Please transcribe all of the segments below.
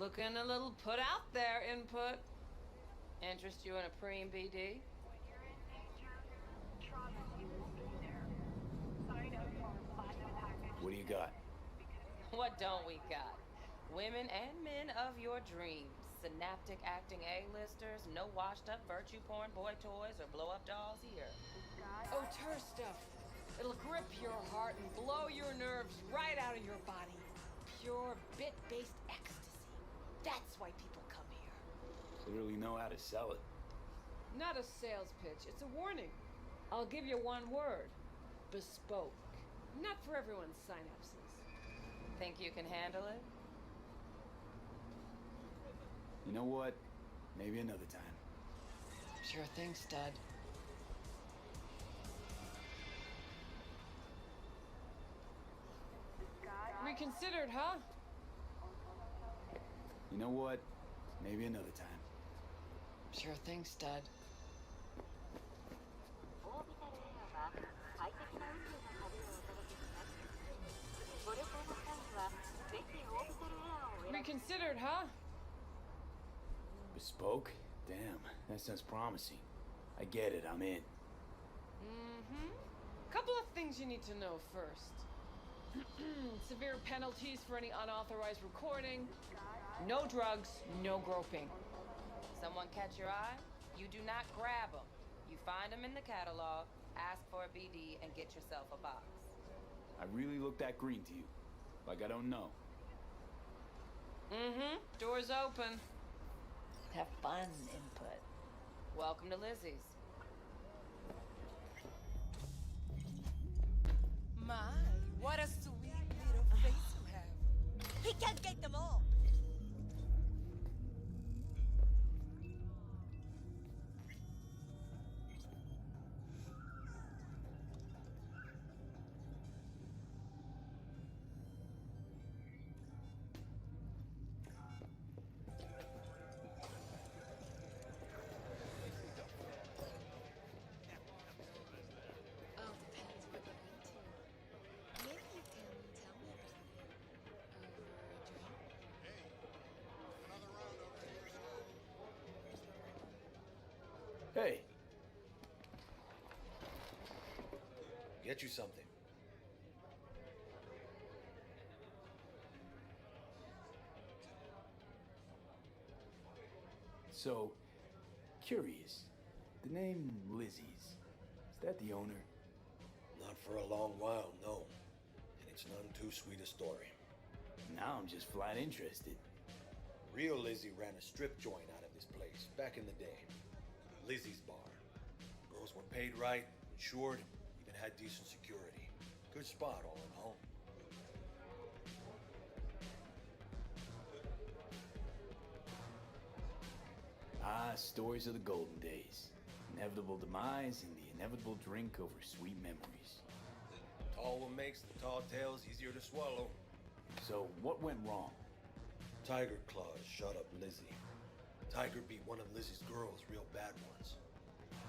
Looking a little put out there, input. Interest you in a preem BD? When you're in danger, trauma dealers be there. Sign up for a platinum package. What do you got? What don't we got? Women and men of your dreams. Synaptic acting A-listers, no washed-up virtue porn boy toys or blow-up dolls here. Auteur stuff. It'll grip your heart and blow your nerves right out of your body. Pure bit-based ecstasy. That's why people come here. Clearly know how to sell it. Not a sales pitch, it's a warning. I'll give you one word. Bespoke. Not for everyone's synapses. Think you can handle it? You know what? Maybe another time. Sure thing, stud. Reconsidered, huh? You know what? Maybe another time. Sure thing, stud. オービタルエアは快適な宇宙の旅をお届けします。ご旅行の際にはぜひオービタルエアをお選び Reconsidered, huh? Bespoke? Damn, that sounds promising. I get it, I'm in. Mm-hmm. Couple of things you need to know first. Severe penalties for any unauthorized recording. No drugs, no groping. Someone catch your eye? You do not grab them. You find them in the catalog, ask for a BD, and get yourself a box. I really look that green to you. Like I don't know. Mm-hmm. Door's open. Have fun, input. Welcome to Lizzie's. My, what a sweet little face you have. He can't get them all. All depends what you're into. Maybe you can tell me about it. Over a drink? Hey, Get you something. so, curious. The name Lizzie's, is that the owner? Not for a long while, no. And it's none too sweet a story. Now I'm just flat interested. Real Lizzie ran a strip joint out of this place back in the day. Lizzie's Bar. Girls were paid right, insured, even had decent security. Good spot all in all. Ah, stories of the golden days. Inevitable demise and the inevitable drink over sweet memories. Tall one makes the tall tales easier to swallow. So, what went wrong? Tiger Claws shot up Lizzie. Tiger beat one of Lizzie's girls, real bad ones.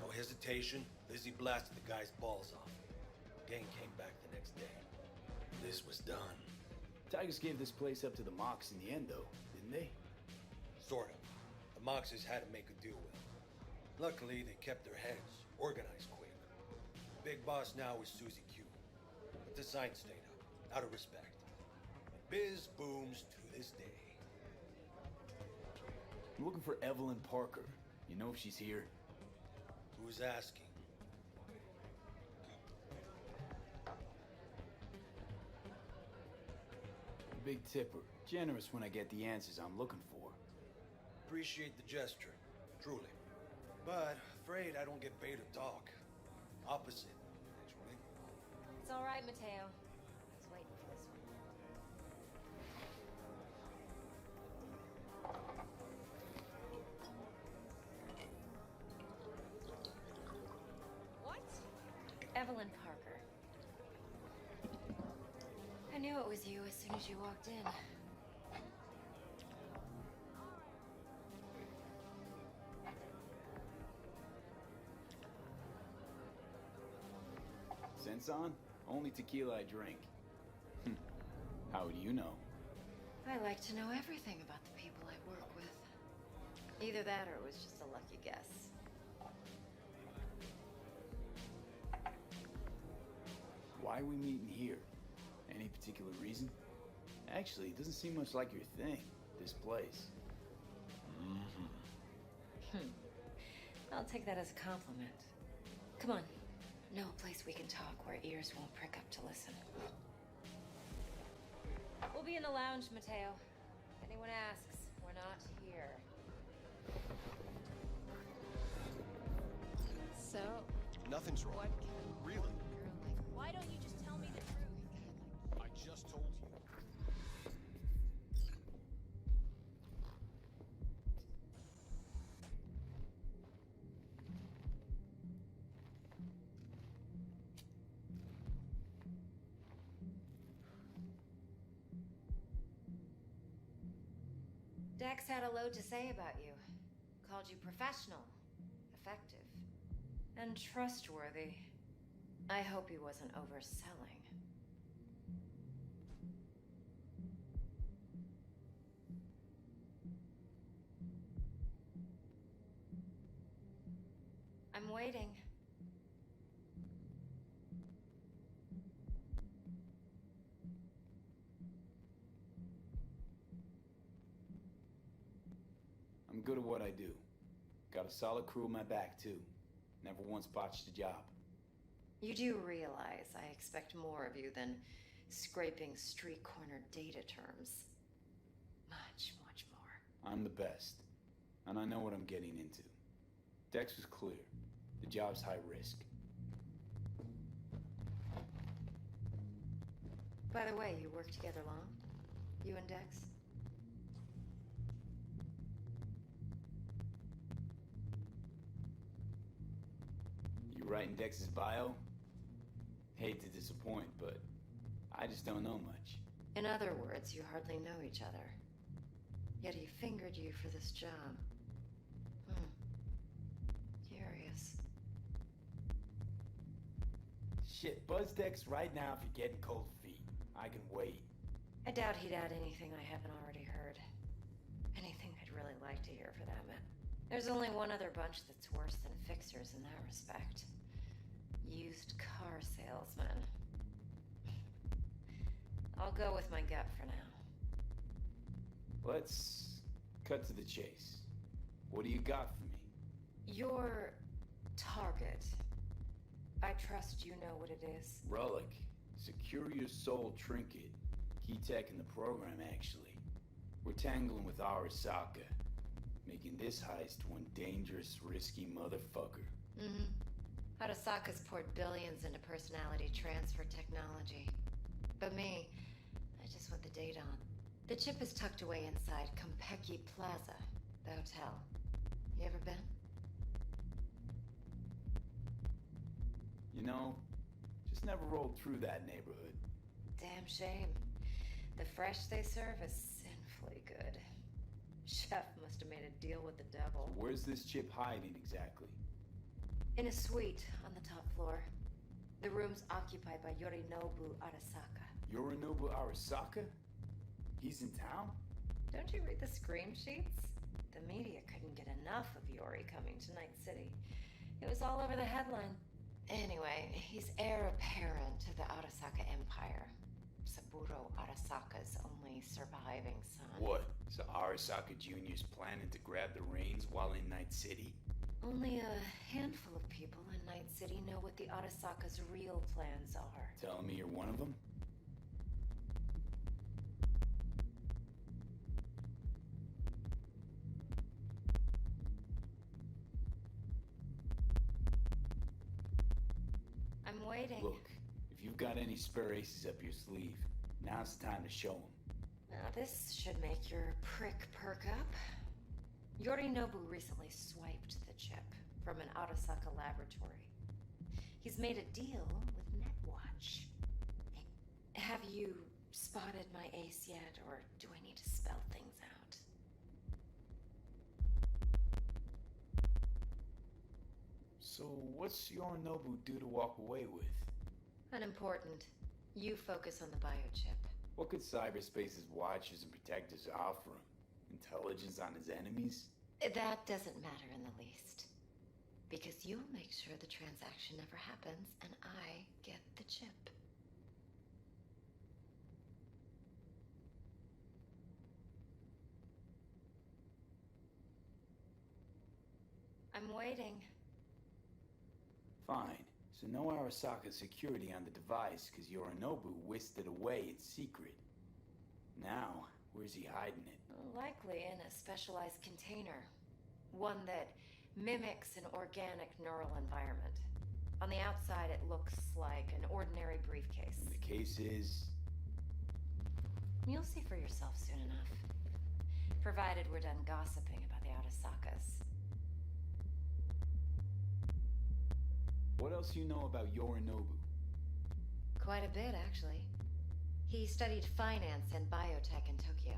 No hesitation, Lizzie blasted the guy's balls off. Gang came back the next day. This was done. Tigers gave this place up to the Mox in the end, though, didn't they? Sort of. The Moxes had to make a deal with them. Luckily, they kept their heads, organized quick. The big boss now is Susie Q. But the sign stayed up, out of respect. And biz booms to this day. I'm looking for Evelyn Parker. You know if she's here? Who's asking? Big tipper. Generous when I get the answers I'm looking for. Appreciate the gesture, truly. But afraid I don't get paid to talk. Opposite, actually. It's all right, Mateo. I was waiting for this one. What? Evelyn Parker. I knew it was you as soon as you walked in. Sense on? Only tequila I drink. How do you know? I like to know everything about the people Either that or it was just a lucky guess. Why are we meeting here? Any particular reason? Actually, it doesn't seem much like your thing, this place. I'll take that as a compliment. Come on. Know a place we can talk where ears won't prick up to listen. We'll be in the lounge, Mateo. If anyone asks, we're not here. So, Nothing's wrong. what can Really? a girl like Why don't you just tell me the truth? I just told you. Dex had a load to say about you. Called you professional, effective, and trustworthy. I hope he wasn't overselling. I'm waiting. I'm good at what I do. Got a solid crew on my back, too. Never once botched a job. You do realize I expect more of you than scraping street corner data terms. Much, much more. I'm the best, and I know what I'm getting into. Dex was clear. The job's high risk. By the way, you work together long? You and Dex? You writing Dex's bio? Hate to disappoint, but I just don't know much. In other words, you hardly know each other. Yet he fingered you for this job. Curious. Shit, buzz Dex right now if you're getting cold feet. I can wait. I doubt he'd add anything I haven't already heard. Anything I'd really like to hear, for that matter. There's only one other bunch that's worse than fixers in that respect. Used car salesmen. I'll go with my gut for now. Let's cut to the chase. What do you got for me? Your target. I trust you know what it is. Relic. Secure your soul trinket. Key tech in the program, actually. We're tangling with Arasaka. Making this heist one dangerous, risky motherfucker. Arasaka's poured billions into personality transfer technology. But me, I just want the date on. The chip is tucked away inside Compeki Plaza, the hotel. You ever been? You know, just never rolled through that neighborhood. Damn shame. The fresh they serve is sinfully good. Chef must have made a deal with the devil. Where's this chip hiding exactly? In a suite on the top floor. The room's occupied by Yorinobu Arasaka. Yorinobu Arasaka? He's in town? Don't you read the scream sheets? The media couldn't get enough of Yori coming to Night City. It was all over the headline. Anyway, he's heir apparent to the Arasaka Empire. Saburo Arasaka's only surviving son. What? So Arasaka Jr.'s planning to grab the reins while in Night City? Only a handful of people in Night City know what the Arasaka's real plans are. Telling me you're one of them? I'm waiting. Look, if you've got any spare aces up your sleeve, now's the time to show them. Now this should make your prick perk up. Yorinobu recently swiped the chip from an Arasaka laboratory. He's made a deal with Netwatch. Have you spotted my ace yet, or do I need to spell things out? So what's Yorinobu due to walk away with? Unimportant. You focus on the biochip. What could cyberspace's watchers and protectors offer him? Intelligence on his enemies? That doesn't matter in the least. Because you'll make sure the transaction never happens, and I get the chip. I'm waiting. Fine. So no Arasaka security on the device because Yorinobu whisked it away in secret. Now, where's he hiding it? Likely in a specialized container. One that mimics an organic neural environment. On the outside, it looks like an ordinary briefcase. And the case is... You'll see for yourself soon enough. Provided we're done gossiping about the Arasakas. What else you know about Yorinobu? Quite a bit, actually. He studied finance and biotech in Tokyo.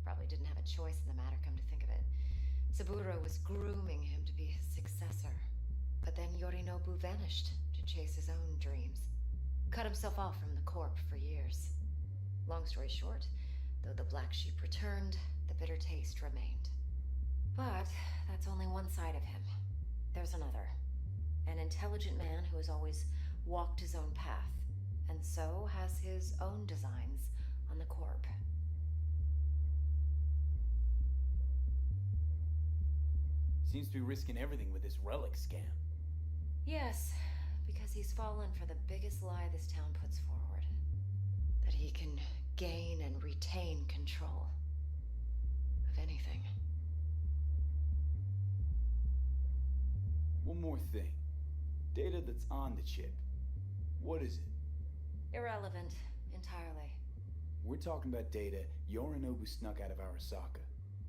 Probably didn't have a choice in the matter, come to think of it. Saburo was grooming him to be his successor. But then Yorinobu vanished to chase his own dreams. Cut himself off from the Corp for years. Long story short, though the black sheep returned, the bitter taste remained. But that's only one side of him. There's another. An intelligent man who has always walked his own path, and so has his own designs on the Corp. Seems to be risking everything with this relic scam. Yes, because he's fallen for the biggest lie this town puts forward. That he can gain and retain control of anything. One more thing. Data that's on the chip. What is it? Irrelevant, entirely. We're talking about data Yorinobu snuck out of Arasaka.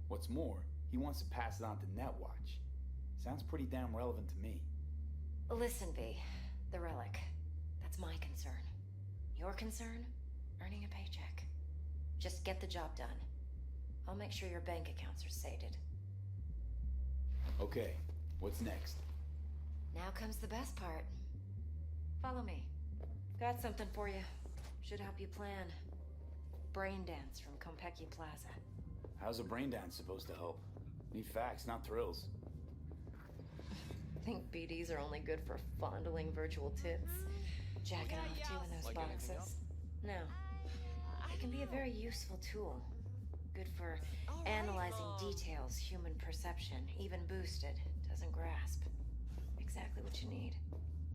What's more, he wants to pass it on to Netwatch. Sounds pretty damn relevant to me. Listen, V. The relic. That's my concern. Your concern? Earning a paycheck. Just get the job done. I'll make sure your bank accounts are sated. Okay, what's next? Now comes the best part. Follow me. Got something for you. Should help you plan. Brain dance from Konpeki Plaza. How's a brain dance supposed to help? Need facts, not thrills. Think BDs are only good for fondling virtual tits. Jacking off to in those Like anything else? boxes. No. It can be a very useful tool. Good for analyzing details human perception, even boosted, doesn't grasp. Exactly what you need.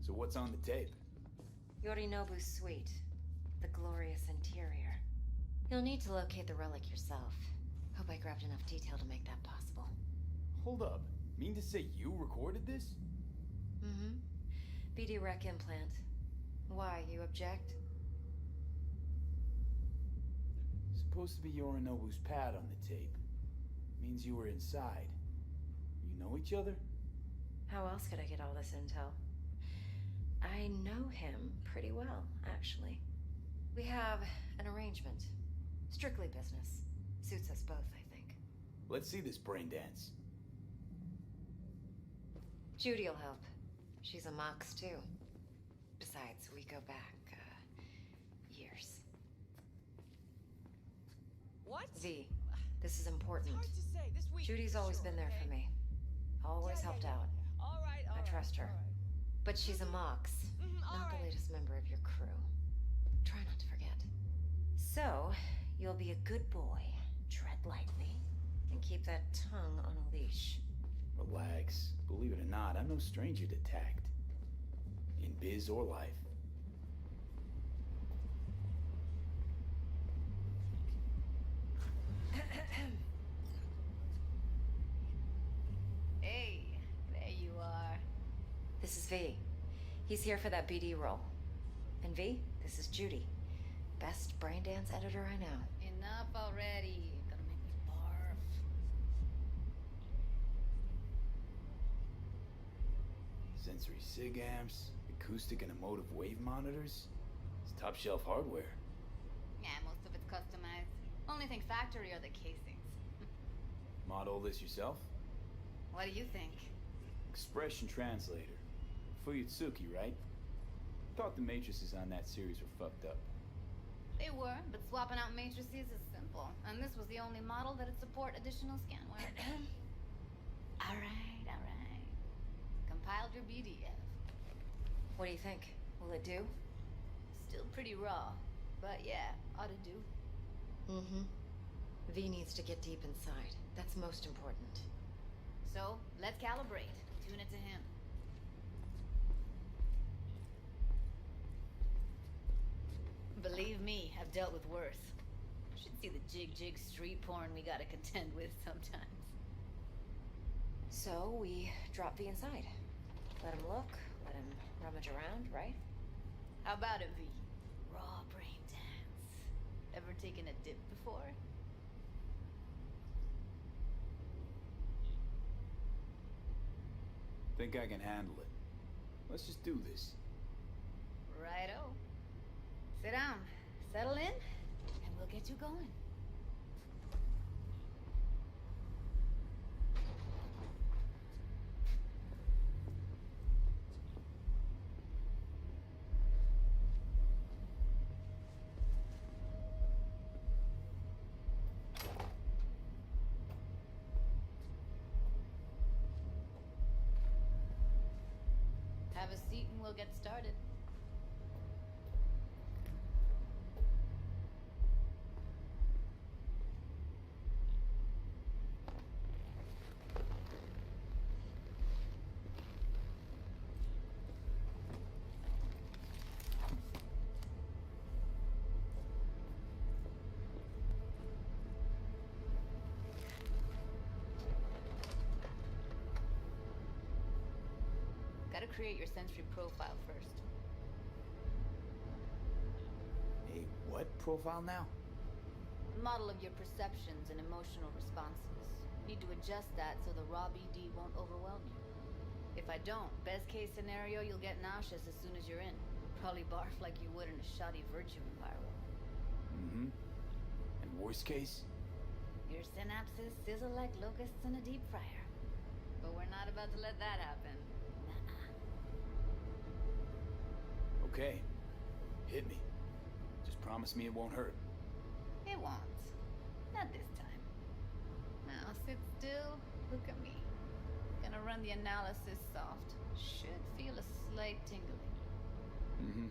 So what's on the tape? Yorinobu's suite. The glorious interior. You'll need to locate the relic yourself. Hope I grabbed enough detail to make that possible. Hold up. Mean to say you recorded this? Mm-hmm. BD rec implant. Why, you object? Supposed to be Yorinobu's pad on the tape. Means you were inside. You know each other? How else could I get all this intel? I know him pretty well, actually. We have an arrangement. Strictly business. Suits us both, I think. Let's see this brain dance. Judy'll help. She's a Mox, too. Besides, we go back, years. What? V, this is important. Hard to say. This week. Judy's always been there for me. Always helped out. All right. I trust her. But she's a Mox, not the latest member of your crew. Try not to forget. So, you'll be a good boy, tread lightly, and keep that tongue on a leash. Relax. Believe it or not, I'm no stranger to tact. In biz or life. Hey, there you are. This is V. He's here for that BD role. And V, this is Judy. Best brain dance editor I know. Enough already. Gonna make me barf. Sensory SIG amps, acoustic and emotive wave monitors. It's top shelf hardware. Yeah, most of it's customized. Only thing factory are the casings. Mod all this yourself? What do you think? Expression translator. Fuyutsuki, right? Thought the matrices on that series were fucked up. They were, but swapping out matrices is simple. And this was the only model that'd support additional scanware. Alright, alright. Compiled your BDF. What do you think? Will it do? Still pretty raw, but yeah, ought to do. Mm-hmm. V needs to get deep inside. That's most important. So, let's calibrate. Tune it to him. Believe me, I've dealt with worse. Should see the jig street porn we gotta contend with sometimes. So we drop V inside. Let him look, let him rummage around, right? How about it, V? Raw brain dance. Ever taken a dip before? Think I can handle it. Let's just do this. Righto. Sit down, settle in, and we'll get you going. Have a seat and we'll get started. Gotta create your sensory profile first. A what profile now? A model of your perceptions and emotional responses. Need to adjust that so the raw BD won't overwhelm you. If I don't, best case scenario, you'll get nauseous as soon as you're in. Probably barf like you would in a shoddy virtue environment. Mm-hmm. And worst case? Your synapses sizzle like locusts in a deep fryer. But we're not about to let that happen. Okay. Hit me. Just promise me it won't hurt. It won't. Not this time. Now sit still, look at me. Gonna run the analysis soft. Should feel a slight tingling. Mm-hmm.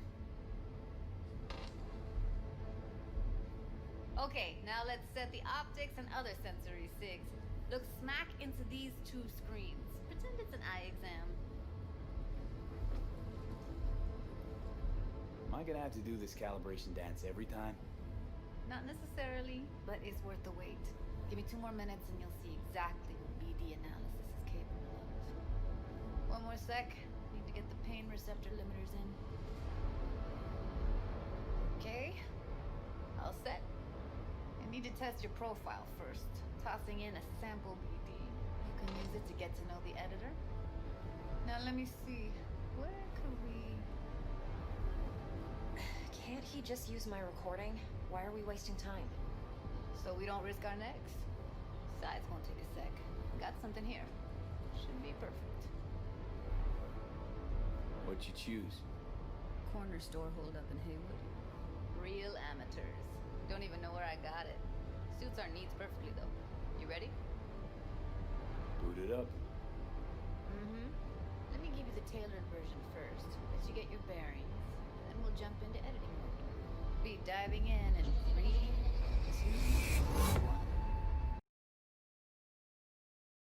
Okay, now let's set the optics and other sensory sigs. Look smack into these two screens. Pretend it's an eye exam. Am I gonna have to do this calibration dance every time? Not necessarily, but it's worth the wait. Give me 2 more minutes and you'll see exactly what BD analysis is capable of. 1 more sec. Need to get the pain receptor limiters in. Okay. All set. I need to test your profile first. Tossing in a sample BD. You can use it to get to know the editor. Now let me see. Where could we... Can't he just use my recording? Why are we wasting time? So we don't risk our necks. Sides won't take a sec. Got something here. Should be perfect. What'd you choose? Corner store holdup in Haywood. Real amateurs. Don't even know where I got it. Suits our needs perfectly though. You ready? Boot it up. Mm-hmm. Let me give you the tailored version first. Let you get your bearings. Then we'll jump into editing mode. Be diving in 3, 2...